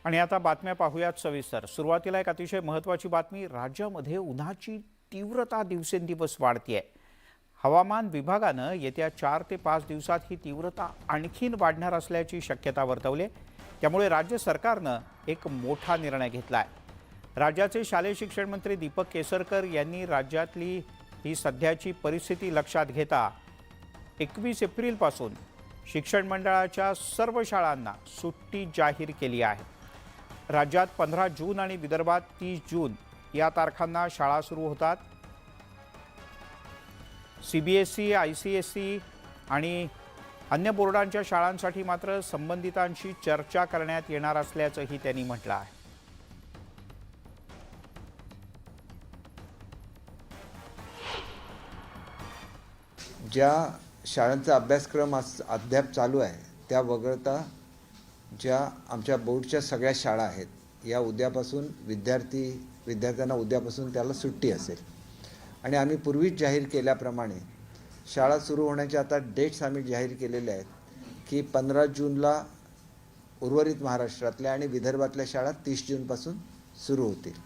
आणि आता बातम्या पाहूयात सविस्तर। सुरुवातीला एक अतिशय महत्त्वाची बातमी। राज्यामध्ये उन्हाची तीव्रता दिवसेंदिवस वाढतेय। हवामान विभागानं येत्या 4 ते 5 दिवसात ही तीव्रता आणखीन वाढणार असल्याची शक्यता वर्तवली। त्यामुळे राज्य सरकारनं एक मोठा निर्णय घेतलाय। राज्याचे शालेय शिक्षण मंत्री दीपक केसरकर यांनी राज्यातली ही सध्याची परिस्थिती लक्षात घेता 21 एप्रिलपासून शिक्षण मंडळाच्या सर्व शाळांना सुट्टी जाहीर केली आहे। राज्यात 15 जून आणि विदर्भात 30 जून या तारखांना शाळा सुरू होतात। सीबीएसई, आयसीएसई आणि अन्य बोर्डांच्या शाळांसाठी मात्र संबंधितांशी चर्चा करण्यात येणार असल्याचंही त्यांनी म्हटलं आहे। ज्या शाळांचा अभ्यासक्रम अद्याप चालू आहे त्या वगळता ज्या आमच्या बोर्डच्या सगळ्या शाळा आहेत या उद्यापासून विद्यार्थ्यांना उद्यापासून त्याला सुट्टी असेल। आणि आम्ही पूर्वीच जाहीर केल्याप्रमाणे शाळा सुरू होण्याच्या आता डेट्स आम्ही जाहीर केलेले आहेत की 15 जूनला उर्वरित महाराष्ट्रातल्या आणि विदर्भातल्या शाळा 30 जूनपासून सुरू होतील।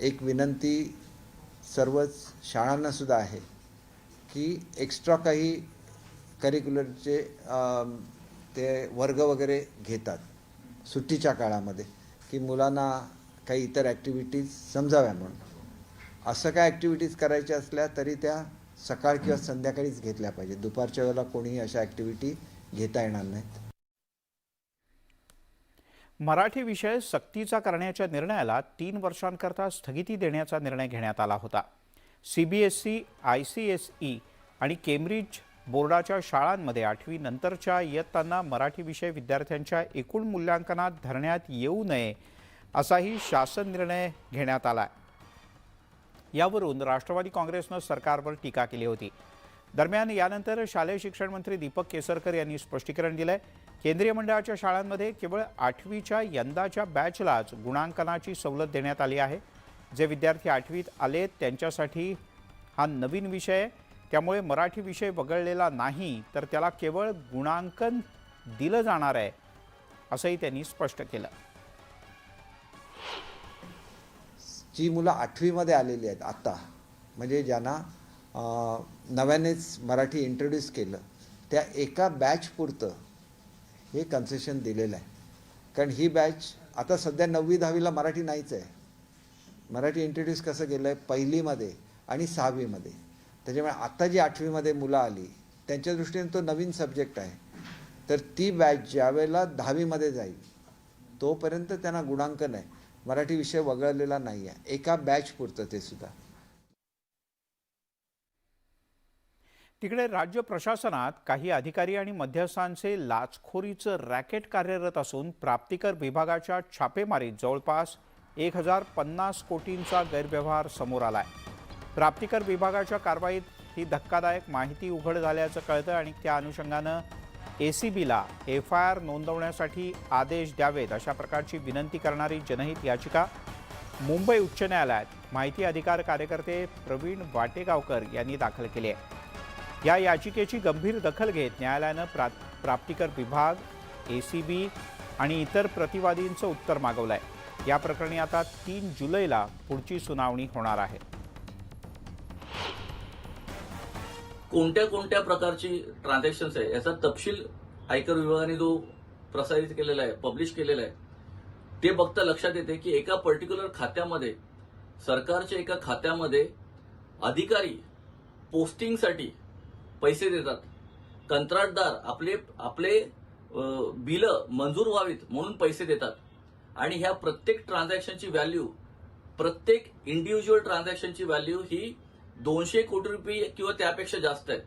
एक विनंती सर्वच शाळांना सुद्धा आहे की एक्स्ट्रा काही करिक्युलरचे ते वर्ग वगैरे घेतात सुट्टीच्या काळामध्ये की मुलांना काही इतर ॲक्टिव्हिटीज समजाव्या म्हणून। असं काय ॲक्टिव्हिटीज करायच्या असल्या तरी त्या सकाळ किंवा संध्याकाळीच घेतल्या पाहिजे। दुपारच्या वेळेला कोणीही अशा ॲक्टिव्हिटी घेता येणार नाहीत। मराठी विषय सक्तीचा करण्याच्या निर्णयाला 3 वर्षांकरता स्थगिती देण्याचा निर्णय घेण्यात आला होता। सीबीएसई, आयसीएसई आणि केम्ब्रिज बोर्डाच्या शाळांमध्ये 8वी नंतरच्या इयत्तांना मराठी विषय विद्यार्थ्यांच्या एकूण मूल्यांकनात धरण्यात येऊ नये असाही शासन निर्णय घेण्यात आला। यावरून राष्ट्रवादी काँग्रेसनं सरकारवर टीका केली होती। दरम्यान यानंतर शालेय शिक्षण मंत्री दीपक केसरकर यांनी स्पष्टीकरण दिलंय। केंद्रीय मंडळाच्या शाळांमध्ये केवळ 8वीच्या यंदाच्या बॅचलाच गुणांकनाची सवलत देण्यात आली आहे। जे विद्यार्थी 8वीत आलेत त्यांच्यासाठी हा नवीन विषय आहे। त्यामुळे मराठी विषय वगळलेला नाही तर त्याला केवळ गुणांकन दिलं जाणार आहे असंही त्यांनी स्पष्ट केलं। जी मुलं 8वीमध्ये आलेली आहेत आता म्हणजे ज्यांना नव्यानेच मराठी इंट्रोड्यूस केलं त्या एका बॅच पुरतं हे कन्सेशन दिलेलं आहे। कारण ही बॅच आता सध्या 9वी 10वीला मराठी नाहीच आहे। मराठी इंट्रोड्यूस कसं केलं आहे पहिलीमध्ये आणि 6वीमध्ये। त्याच्यामुळे आता जी 8वीमध्ये मुलं आली त्यांच्या दृष्टीने तो नवीन सब्जेक्ट आहे। तर ती बॅच ज्यावेळेला 10वीमध्ये जाईल तोपर्यंत त्यांना गुणांकन आहे। मराठी विषय वगळलेला नाही आहे। एका बॅच पुरतं ते सुद्धा। तिकडे राज्य प्रशासनात काही अधिकारी आणि मध्यस्थांचे लाचखोरीचं रॅकेट कार्यरत असून प्राप्तिकर विभागाच्या छापेमारीत जवळपास 1050 कोटींचा गैरव्यवहार समोर आलाय। प्राप्तिकर विभागाच्या कारवाईत ही धक्कादायक माहिती उघड झाल्याचं कळतं आणि त्या अनुषंगानं एसीबीला एफआयआर नोंदवण्यासाठी आदेश द्यावेत अशा प्रकारची विनंती करणारी जनहित याचिका मुंबई उच्च न्यायालयात माहिती अधिकार कार्यकर्ते प्रवीण वाटेगावकर यांनी दाखल केली आहे। या याचिकेची गंभीर दखल घेत न्यायालयानं प्राप्तिकर विभाग, एसीबी आणि इतर प्रतिवादींचं उत्तर मागवलंय। या प्रकरणी आता 3 जुलैला पुढची सुनावणी होणार आहे। कोणत्या प्रकारची ट्रान्झॅक्शन्स आहे याचा तपशील आयकर विभागाने जो प्रसारित केलेला आहे, पब्लिश केलेला आहे, ते बघता लक्षात येते की एका पर्टिक्युलर खात्यामध्ये सरकारच्या एका खात्यामध्ये अधिकारी पोस्टिंगसाठी पैसे देतात। कंत्राटदार आपले बिलं मंजूर व्हावीत म्हणून पैसे देतात आणि ह्या प्रत्येक ट्रान्झॅक्शनची व्हॅल्यू, प्रत्येक इंडिव्हिज्युअल ट्रान्झॅक्शनची व्हॅल्यू ही 200 कोटी रुपये किंवा त्यापेक्षा जास्त आहे।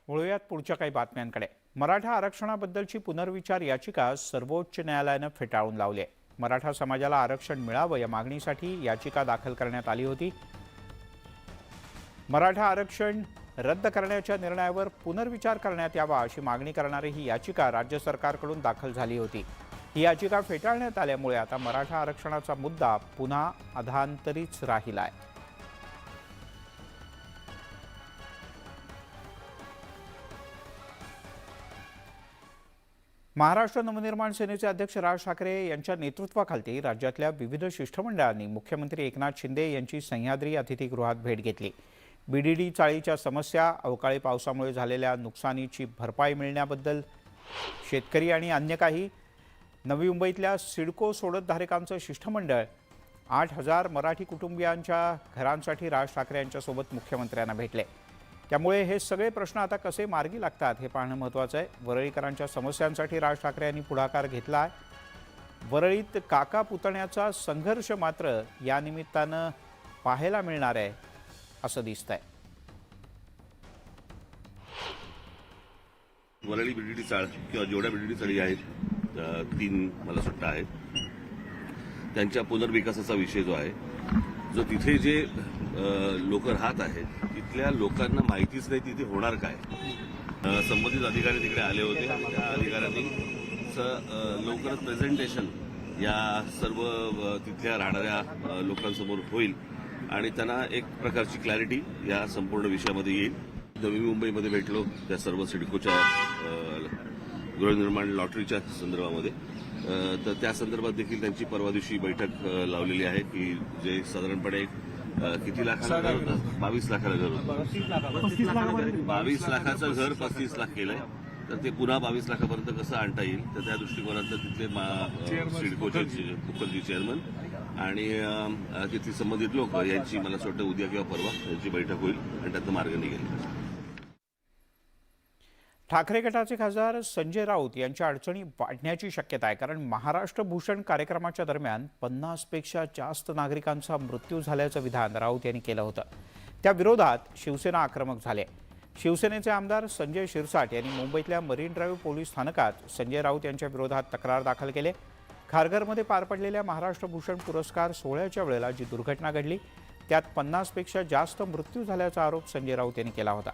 वळूयात पुढच्या काही बातम्यांकडे। मराठा आरक्षणाबद्दलची पुनर्विचार याचिका सर्वोच्च न्यायालयानं फेटाळून लावली आहे। मराठा समाजाला आरक्षण मिळावं या मागणीसाठी याचिका दाखल करण्यात आली होती। मराठा आरक्षण रद्द करण्याच्या निर्णयावर पुनर्विचार करण्यात यावा अशी मागणी करणारी ही याचिका राज्य सरकारकडून दाखल झाली होती। ही याचिका फेटाळण्यात आल्यामुळे आता मराठा आरक्षणाचा मुद्दा पुन्हा अधांतरीच राहिलाय। महाराष्ट्र नवनिर्माण सेनेचे अध्यक्ष राज ठाकरे यांच्या नेतृत्वाखाली राज्यातल्या विविध शिष्टमंडळांनी मुख्यमंत्री एकनाथ शिंदे यांची सह्याद्री अतिथीगृहात भेट घेतली। बीडीडी चाळीच्या समस्या, अवकाळी पावसामुळे झालेल्या नुकसानीची भरपाई मिळण्याबद्दल, शेतकरी आणि अन्य काही, नवी मुंबईतल्या सिडको सोडतधारकांचं शिष्टमंडळ, 8,000 मराठी कुटुंबियांच्या घरांसाठी राज ठाकरे यांच्यासोबत मुख्यमंत्र्यांना भेटले। त्यामुळे हे सगळे प्रश्न आता कसे मार्गी लागतात हे पाहणं महत्त्वाचं आहे। वरळीकरांच्या समस्यांसाठी राज ठाकरे यांनी पुढाकार घेतला आहे। वरळीत काका पुतण्याचा संघर्ष मात्र या निमित्तानं पाहायला मिळणार आहे असं दिसतंय। वरळी बीडीडी चाळ किंवा जेवढ्या बीडीडी चाळी आहेत, 3 मला सुट्टा आहेत, त्यांच्या पुनर्विकासाचा विषय जो आहे, जो तिथे जे लोक राहत आहेत तिथल्या लोकांना माहितीच नाही तिथे होणार काय। संबंधित अधिकारी तिकडे आले होते आणि त्या अधिकाऱ्यांनी लवकरच प्रेझेंटेशन या सर्व तिथल्या राहणाऱ्या लोकांसमोर होईल आणि त्यांना एक प्रकारची क्लॅरिटी या संपूर्ण विषयामध्ये येईल। नवी मुंबईमध्ये भेटलो त्या सर्व सिडकोच्या गृहनिर्माण लॉटरीच्या संदर्भामध्ये, तर त्या संदर्भात देखील त्यांची परवा दिवशी बैठक लावलेली आहे की जे साधारणपणे किती लाखाला घर होतं? 22 लाखाला घर होतं। 22 लाखाचं घर 35 लाख केलंय, तर ते पुन्हा 22 लाखापर्यंत कसं आणता येईल, तर त्या दृष्टिकोनातून तिथले सिडकोचे मुखर्जी चेअरमन आणि तिथली संबंधित लोक यांची मला असं वाटतं उद्या किंवा परवा यांची बैठक होईल आणि त्यातनं मार्ग निघेल। ठाकरे गटाचे खासदार संजय राऊत यांच्या अडचणी वाढण्याची शक्यता आहे, कारण महाराष्ट्र भूषण कार्यक्रमाच्या दरम्यान 50 पेक्षा जास्त नागरिकांचा मृत्यू झाल्याचं विधान राऊत यांनी केलं होतं। त्या विरोधात शिवसेना आक्रमक झाली। शिवसेनेचे आमदार संजय शिरसाट यांनी मुंबईतल्या मरीन ड्राईव्ह पोलीस स्थानकात संजय राऊत यांच्या विरोधात तक्रार दाखल केली। खारघरमध्ये पार पडलेल्या महाराष्ट्र भूषण पुरस्कार सोहळ्याच्या वेळेला जी दुर्घटना घडली त्यात 50 पेक्षा जास्त मृत्यू झाल्याचा आरोप संजय राऊत यांनी केला होता।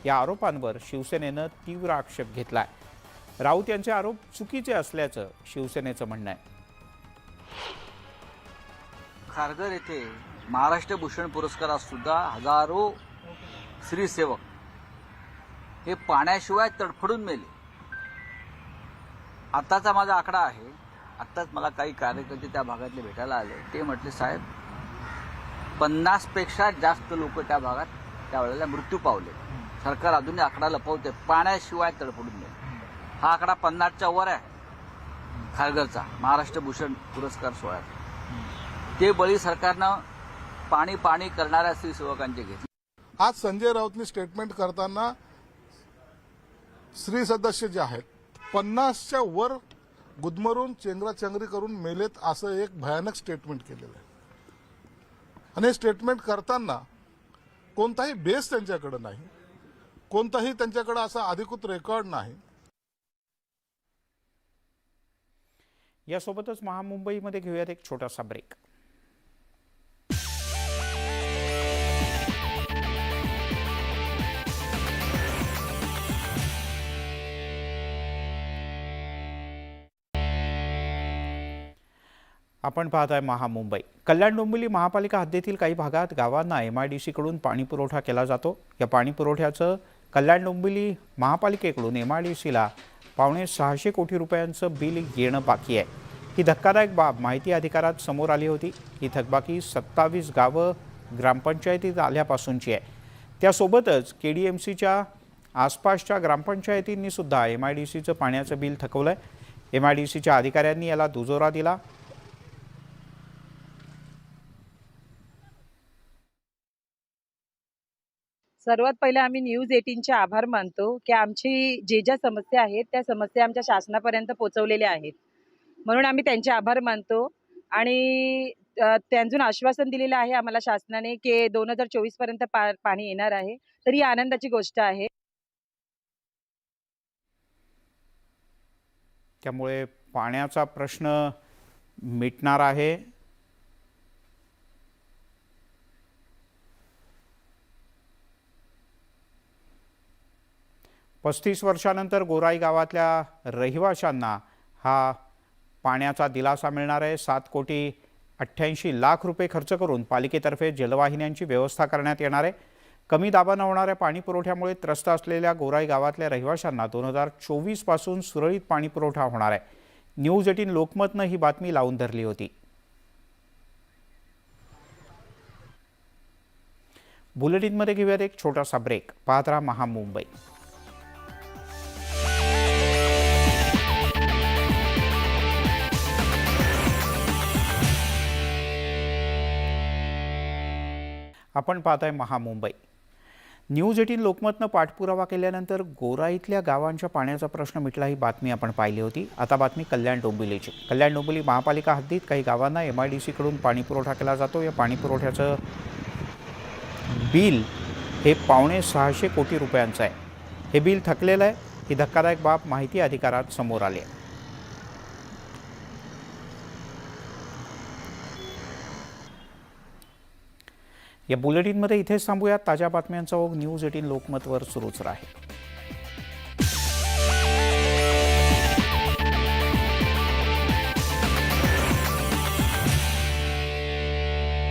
या आरोपांवर शिवसेनेनं तीव्र आक्षेप घेतलाय। राऊत यांचे आरोप चुकीचे असल्याचं शिवसेनेचं म्हणणं आहे। खारघर येथे महाराष्ट्र भूषण पुरस्कारात सुद्धा हजारो स्त्रीसेवक हे पाण्याशिवाय तडफडून मेले। आताचा माझा आकडा आहे, आत्ताच मला काही कार्यकर्ते त्या भागातले भेटायला आले, ते म्हटले साहेब 50 पेक्षा जास्त लोक त्या भागात त्यावेळेला मृत्यू पावले। सरकार अजूनही आकडा लपवते, पाण्याशिवाय तडफडून गेले। हा आकडा 50च्या वर आहे खारघरचा महाराष्ट्र भूषण पुरस्कार सोहळ्यात। ते बळी सरकारनं पाणी पाणी करणाऱ्या स्त्रीसेवकांचे घेतले। आज संजय राऊतनी स्टेटमेंट करताना स्त्री सदस्य जे आहेत 50च्या वर गुदमरून चेंगराचेंगरी करून मेलेत असं एक भयानक स्टेटमेंट केलेलं आहे। आणि हे स्टेटमेंट करताना कोणताही बेस त्यांच्याकडे नाही, कोणताही त्यांच्याकडे असा अधिकृत रेकॉर्ड नाही। यासोबतच महामुंबईमध्ये घेऊयात एक छोटासा ब्रेक। आपण पाहताय महामुंबई। कल्याण डोंबिवली महापालिका हद्दीतील काही भागात गावांना MIDC कडून पाणी पुरवठा केला जातो। या पाणी पुरवठ्याचं कल्याण डोंबिवली महापालिकेकडून MIDCला ₹650 कोटी रुपयांचं बिल येणं बाकी आहे। ही धक्कादायक बाब माहिती अधिकारात समोर आली होती। ही थकबाकी 27 गावं ग्रामपंचायतीत आल्यापासूनची आहे। त्यासोबतच KDMCच्या आसपासच्या ग्रामपंचायतींनी सुद्धा MIDCचं पाण्याचं बिल थकवलंय। MIDCच्या अधिकाऱ्यांनी याला दुजोरा दिला। सर्वात पहिले आम्ही न्यूज 18चे आभार मानतो की आमची ज्या समस्या आहेत त्या समस्या आमच्या शासनापर्यंत पोहोचवलेल्या आहेत, म्हणून आम्ही त्यांचे आभार मानतो। आणि त्यांचं आश्वासन दिलेलं आहे आम्हाला शासनाने की 2024 पर्यंत पाणी येणार आहे, तर ही आनंदाची गोष्ट आहे। त्यामुळे पाण्याचा प्रश्न मिटणार आहे। 35 वर्षानंतर गोराई गावातल्या रहिवाशांना हा पाण्याचा दिलासा मिळणार आहे। 7,88,00,000 रुपये खर्च करून पालिकेतर्फे जलवाहिन्यांची व्यवस्था करण्यात येणार आहे। कमी दाबानं होणाऱ्या पाणी पुरवठ्यामुळे त्रस्त असलेल्या गोराई गावातल्या रहिवाशांना 2024 पासून सुरळीत पाणी पुरवठा होणार आहे. न्यूज 18 लोकमतनं ही बातमी लावून धरली होती. बुलेटिनमध्ये घेऊयात एक छोटासा ब्रेक. पाहत राहा महामुंबई. आपण पाहताय महामुंबई. न्यूज 18 लोकमतनं पाठपुरावा केल्यानंतर गोराईतल्या गावांच्या पाण्याचा प्रश्न मिटला ही बातमी आपण पाहिली होती. आता बातमी कल्याण डोंबिवलीची. कल्याण डोंबिवली महापालिका हद्दीत काही गावांना MIDC कडून पाणी पुरवठा केला जातो. या पाणी पुरवठ्याचं बिल हे 650 कोटी रुपयांचं आहे. हे बिल थकलेलं आहे. ही धक्कादायक बाब माहिती अधिकारात समोर आली आहे. या बुलेटिनमध्ये इथेच थांबूयात. ताज्या बातम्यांचा ओघ न्यूज 18 लोकमतवर सुरूच राहील.